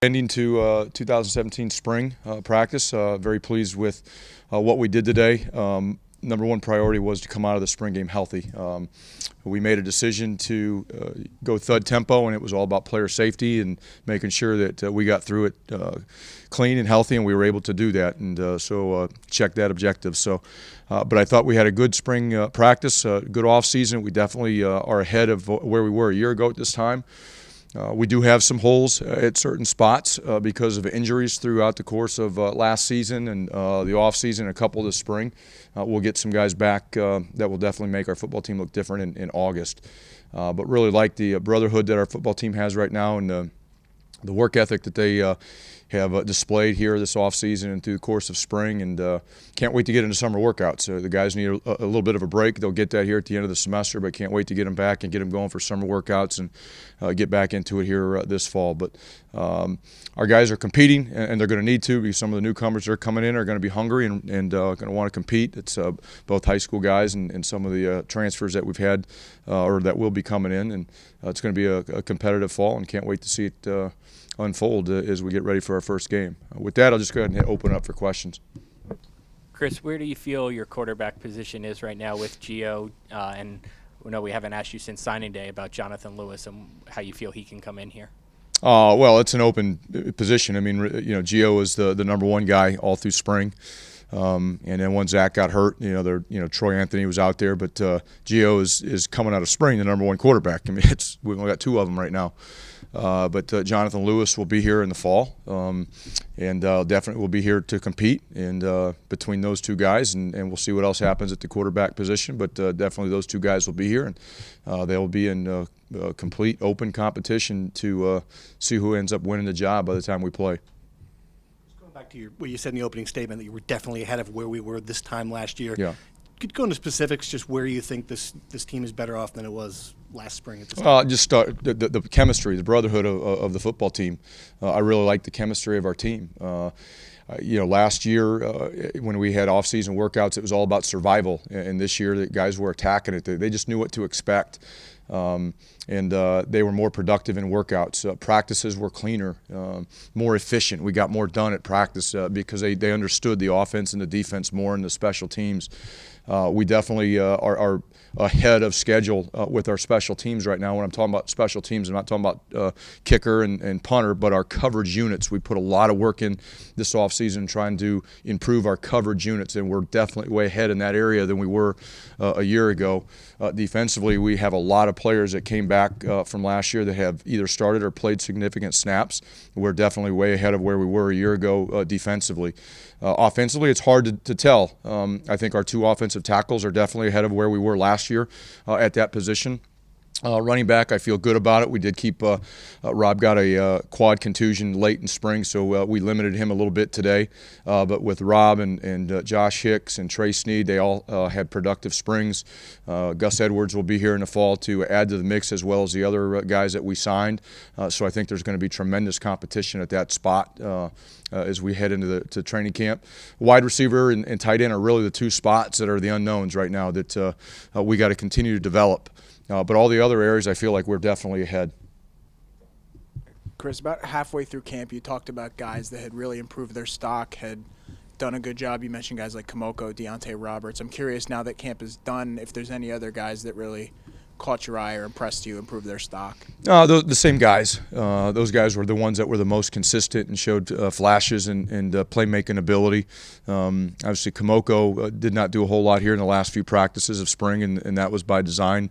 Ending to 2017 spring practice, very pleased with what we did today. Number one priority was to come out of the spring game healthy. We made a decision to go thud tempo, and it was all about player safety and making sure that we got through it clean and healthy, and we were able to do that, and so check that objective. But I thought we had a good spring practice, good off season. We definitely are ahead of where we were a year ago at this time. We do have some holes at certain spots because of injuries throughout the course of last season and the off season, a couple this spring. We'll get some guys back that will definitely make our football team look different in August. But really like the brotherhood that our football team has right now, and the work ethic that they have displayed here this offseason and through the course of spring, and can't wait to get into summer workouts. The guys need a little bit of a break. They'll get that here at the end of the semester, but can't wait to get them back and get them going for summer workouts and get back into it here this fall. But our guys are competing, and they're going to need to, because some of the newcomers that are coming in are going to be hungry and going to want to compete. It's both high school guys and some of the transfers that we've had or that will be coming in, and it's going to be a competitive fall, and can't wait to see it unfold as we get ready for our first game. With that, I'll just go ahead and open up for questions. Chris, where do you feel your quarterback position is right now with Gio? And we know we haven't asked you since signing day about Jonathan Lewis and how you feel he can come in here. Well, it's an open position. I mean, Gio is the number one guy all through spring. And then when Zach got hurt, Troy Anthony was out there, but Gio is coming out of spring the number one quarterback. I mean, we've only got two of them right now. But Jonathan Lewis will be here in the fall, and definitely will be here to compete. And between those two guys, and we'll see what else happens at the quarterback position. But definitely those two guys will be here, and they will be in complete open competition to see who ends up winning the job by the time we play. Going back to what you said in the opening statement, that you were definitely ahead of where we were this time last year. Yeah. Could you go into specifics, just where you think this team is better off than it was last spring at this time? Just the chemistry, the brotherhood of the football team. I really like the chemistry of our team. Last year when we had off-season workouts, it was all about survival. And this year, the guys were attacking it. They just knew what to expect. And they were more productive in workouts. Practices were cleaner, more efficient. We got more done at practice because they understood the offense and the defense more, and the special teams. We definitely are ahead of schedule with our special teams right now. When I'm talking about special teams, I'm not talking about kicker and punter, but our coverage units. We put a lot of work in this offseason trying to improve our coverage units, and we're definitely way ahead in that area than we were a year ago. Defensively, we have a lot of players that came back from last year that have either started or played significant snaps. We're definitely way ahead of where we were a year ago defensively. Offensively, it's hard to tell. I think our two offensive tackles are definitely ahead of where we were last year at that position. Running back, I feel good about it. We did keep Rob got a quad contusion late in spring, so we limited him a little bit today. But with Rob and Josh Hicks and Trey Sneed, they all had productive springs. Gus Edwards will be here in the fall to add to the mix, as well as the other guys that we signed. So I think there's going to be tremendous competition at that spot as we head into the training camp. Wide receiver and tight end are really the two spots that are the unknowns right now that we got to continue to develop. But all the other areas, I feel like we're definitely ahead. Chris, about halfway through camp, you talked about guys that had really improved their stock, had done a good job. You mentioned guys like Kamoko, Deontay Roberts. I'm curious, now that camp is done, if there's any other guys that really caught your eye or impressed you, improved their stock? The same guys. Those guys were the ones that were the most consistent and showed flashes and playmaking ability. Obviously, Kamoko did not do a whole lot here in the last few practices of spring, and that was by design.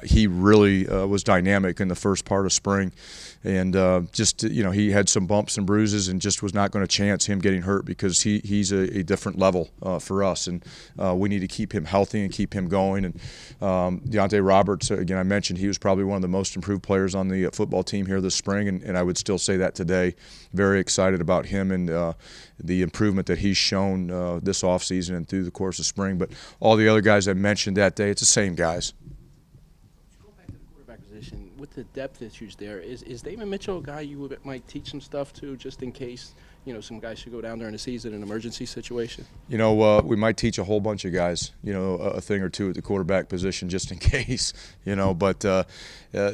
He really was dynamic in the first part of spring. And he had some bumps and bruises, and just was not going to chance him getting hurt, because he's a different level for us, and we need to keep him healthy and keep him going. And Deontay Roberts, again, I mentioned he was probably one of the most improved players on the football team here this spring, and I would still say that today. Very excited about him and the improvement that he's shown this offseason and through the course of spring. But all the other guys I mentioned that day, it's the same guys. With the depth issues there, is David Mitchell a guy you might teach some stuff to, just in case some guys should go down during the season in an emergency situation? We might teach a whole bunch of guys, a thing or two at the quarterback position just in case, But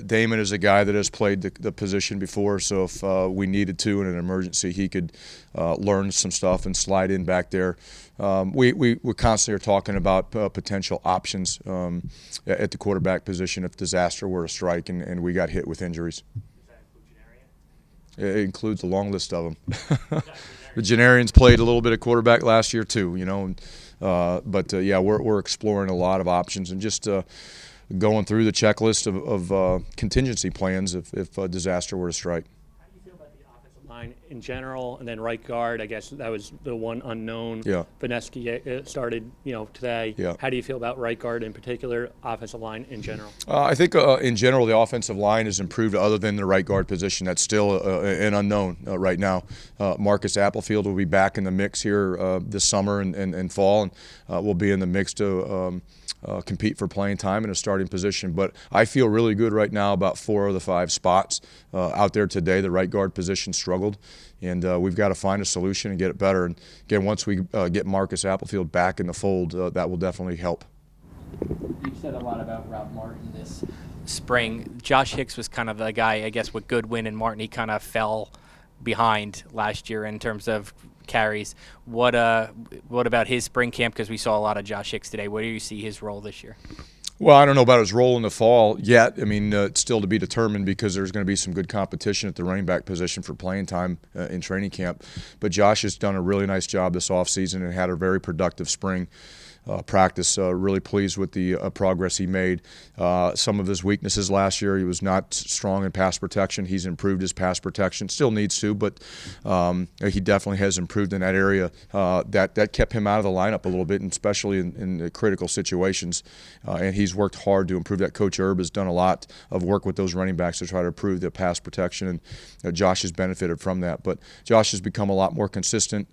Damon is a guy that has played the position before, so if we needed to in an emergency, he could learn some stuff and slide in back there. We constantly are talking about potential options at the quarterback position if disaster were to strike and we got hit with injuries. It includes a long list of them. The Janarians played a little bit of quarterback last year too, but we're exploring a lot of options and just going through the checklist of contingency plans if a disaster were to strike. How do you feel about the offensive line in general, and then right guard? I guess that was the one unknown. Yeah. Vaneski started, today. Yeah. How do you feel about right guard in particular, offensive line in general? I think in general the offensive line has improved other than the right guard position. That's still an unknown right now. Marcus Applefield will be back in the mix here this summer and fall, and will be in the mix to compete for playing time in a starting position. But I feel really good right now about 4 of the 5 spots out there today. The right guard position struggled, and we've got to find a solution and get it better. And again, once we get Marcus Applefield back in the fold, that will definitely help. You've said a lot about Rob Martin this spring. Josh Hicks was kind of the guy, I guess, with Goodwin and Martin. He kind of fell behind last year in terms of carries. What about his spring camp? Because we saw a lot of Josh Hicks today. Where do you see his role this year? Well, I don't know about his role in the fall yet. I mean, it's still to be determined because there's going to be some good competition at the running back position for playing time in training camp. But Josh has done a really nice job this offseason and had a very productive spring practice. Really pleased with the progress he made. Some of his weaknesses last year, he was not strong in pass protection. He's improved his pass protection. Still needs to, but he definitely has improved in that area. That kept him out of the lineup a little bit, and especially in the critical situations. And he's worked hard to improve that. Coach Erb has done a lot of work with those running backs to try to improve their pass protection, and Josh has benefited from that. But Josh has become a lot more consistent.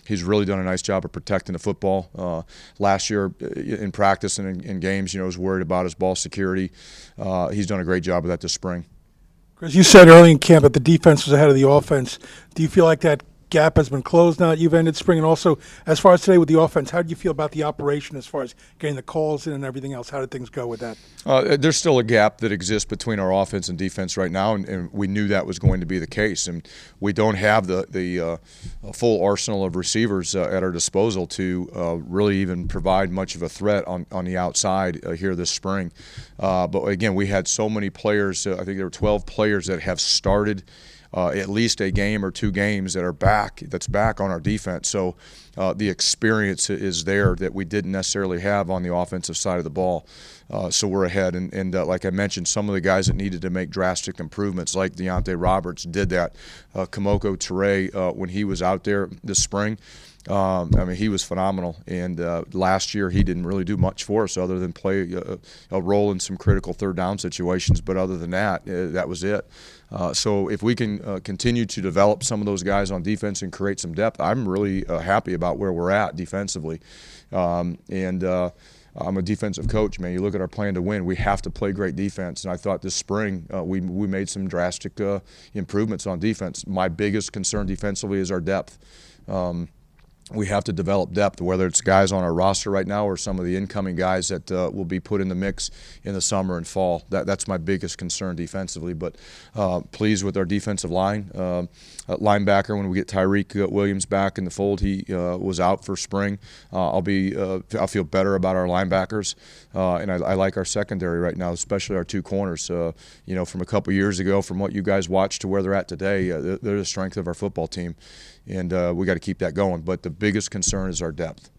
He's really done a nice job of protecting the football. Last year in practice and in games, was worried about his ball security. He's done a great job of that this spring. Chris, you said early in camp that the defense was ahead of the offense. Do you feel like that gap has been closed now that you've ended spring? And also, as far as today with the offense, how do you feel about the operation as far as getting the calls in and everything else? How did things go with that? There's still a gap that exists between our offense and defense right now, and we knew that was going to be the case. And we don't have the full arsenal of receivers at our disposal to really even provide much of a threat on the outside here this spring. But again, we had so many players. I think there were 12 players that have started at least a game or 2 games that's back on our defense. So the experience is there that we didn't necessarily have on the offensive side of the ball. So we're ahead. And like I mentioned, some of the guys that needed to make drastic improvements, like Deontay Roberts, did that. Kamoko Toure, when he was out there this spring, he was phenomenal. And last year he didn't really do much for us other than play a role in some critical third down situations. But other than that, that was it. So if we can continue to develop some of those guys on defense and create some depth, I'm really happy about where we're at defensively. I'm a defensive coach, man. You look at our plan to win, we have to play great defense. And I thought this spring we made some drastic improvements on defense. My biggest concern defensively is our depth. We have to develop depth, whether it's guys on our roster right now or some of the incoming guys that will be put in the mix in the summer and fall. That's my biggest concern defensively. But pleased with our defensive line. Linebacker, when we get Tyreek Williams back in the fold, he was out for spring. I'll feel better about our linebackers, and I like our secondary right now, especially our 2 corners. From a couple years ago, from what you guys watched to where they're at today, they're the strength of our football team. And we got to keep that going. But the biggest concern is our depth.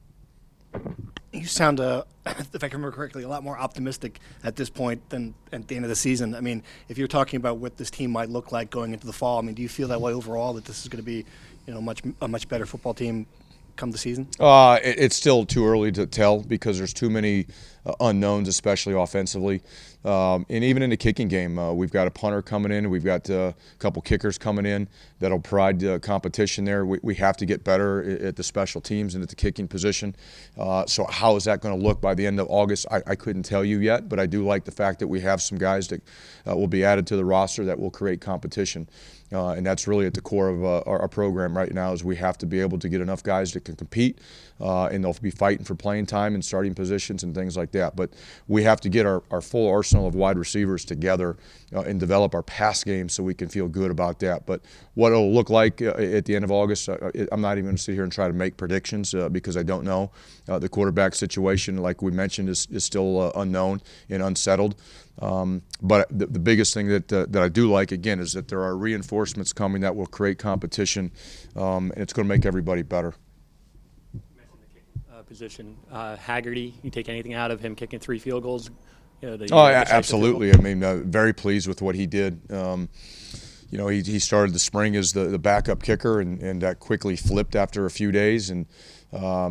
You sound, if I can remember correctly, a lot more optimistic at this point than at the end of the season. I mean, if you're talking about what this team might look like going into the fall, I mean, do you feel that way overall, that this is going to be, a much better football team come the season? It's still too early to tell because there's too many unknowns, especially offensively. And even in the kicking game, we've got a punter coming in. We've got a couple kickers coming in that'll provide competition there. We have to get better at the special teams and at the kicking position. So how is that going to look by the end of August? I couldn't tell you yet, but I do like the fact that we have some guys that will be added to the roster that will create competition. And that's really at the core of our program right now, is we have to be able to get enough guys that can compete, and they'll be fighting for playing time and starting positions and things like that. But we have to get our full arsenal of wide receivers together and develop our pass game so we can feel good about that. But what it'll look like at the end of August, I'm not even going to sit here and try to make predictions because I don't know. The quarterback situation, like we mentioned, is still unknown and unsettled. But the biggest thing that I do like, again, is that there are reinforcements coming that will create competition, and it's going to make everybody better. You mentioned the kicking position. Haggerty, you take anything out of him kicking 3 field goals? Absolutely. I mean, very pleased with what he did. He started the spring as the backup kicker and that quickly flipped after a few days, and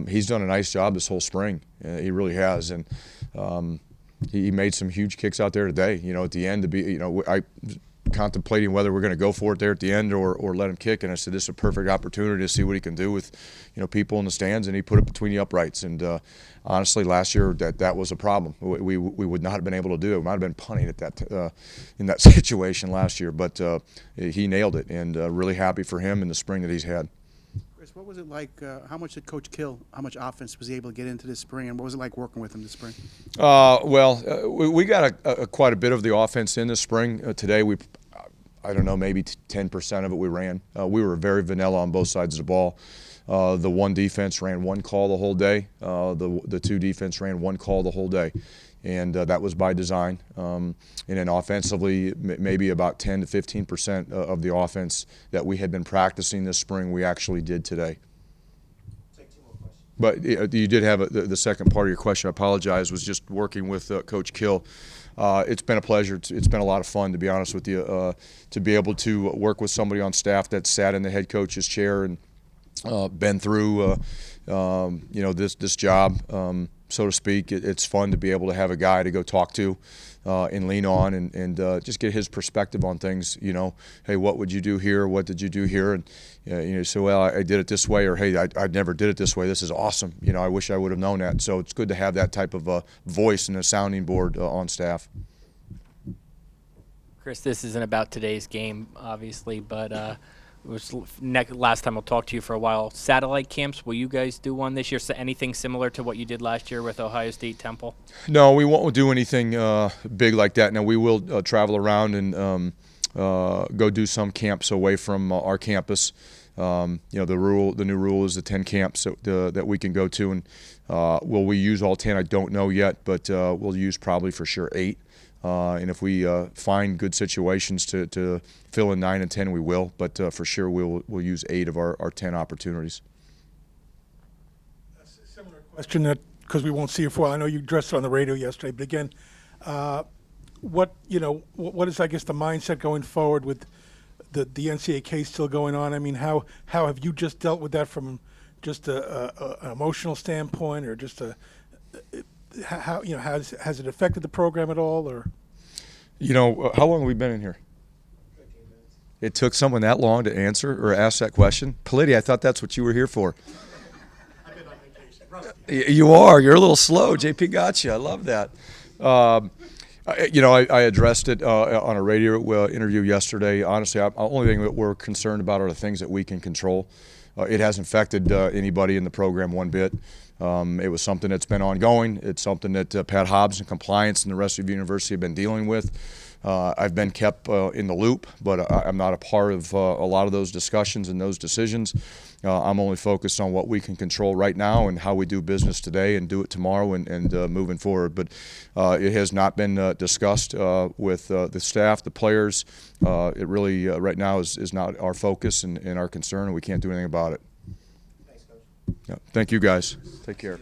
he's done a nice job this whole spring. He really has, and he made some huge kicks out there today. At the end, I contemplating whether we're going to go for it there at the end or let him kick, and I said this is a perfect opportunity to see what he can do with people in the stands, and he put it between the uprights. And honestly, last year that was a problem. We would not have been able to do it. We might have been punting at that in that situation last year, but he nailed it, and really happy for him in the spring that he's had. Chris, what was it like? How much did Coach Kill? How much offense was he able to get into this spring, and what was it like working with him this spring? We got quite a bit of the offense in this spring. Today, I don't know, maybe 10% of it we ran. We were very vanilla on both sides of the ball. The one defense ran one call the whole day. The two defense ran one call the whole day. And that was by design. And then offensively, maybe about 10 to 15% of the offense that we had been practicing this spring, we actually did today. Take 2 more questions. But you did have the second part of your question. I apologize. Was just working with Coach Kill. It's been a pleasure. It's been a lot of fun, to be honest with you, to be able to work with somebody on staff that sat in the head coach's chair and been through this job. So to speak. It's fun to be able to have a guy to go talk to and lean on and just get his perspective on things. Hey, what would you do here? What did you do here? And so well, I did it this way, or hey, I never did it this way. This is awesome. I wish I would have known that. So it's good to have that type of voice and a sounding board on staff. Chris, this isn't about today's game, obviously, but it was last time I'll talk to you for a while. Satellite camps, will you guys do one this year? So anything similar to what you did last year with Ohio State Temple? No, we won't do anything big like that. Now, we will travel around and go do some camps away from our campus. The new rule is the 10 camps that we can go to, and will we use all 10? I don't know yet, but we'll use probably for sure 8. And if we find good situations to fill in 9 and 10, we will. But for sure, we'll use 8 of our 10 opportunities. That's a similar question that, because we won't see you for a while. I know you addressed it on the radio yesterday, but again, what is, I guess, the mindset going forward with the NCAA case still going on? I mean, how have you just dealt with that from just an emotional standpoint, or just how has it affected the program at all, or? How long have we been in here? 15 minutes. It took someone that long to answer or ask that question? Politi, I thought that's what you were here for. I've been on vacation. Rusty. You are. You're a little slow. JP got you. I love that. I addressed it on a radio interview yesterday. Honestly, the only thing that we're concerned about are the things that we can control. It hasn't affected anybody in the program one bit. It was something that's been ongoing. It's something that Pat Hobbs and compliance and the rest of the university have been dealing with. I've been kept in the loop, but I'm not a part of a lot of those discussions and those decisions. I'm only focused on what we can control right now and how we do business today and do it tomorrow and moving forward. But it has not been discussed with the staff, the players. It really right now is not our focus and our concern, and we can't do anything about it. Thanks, Coach. Yeah. Thank you, guys. Take care.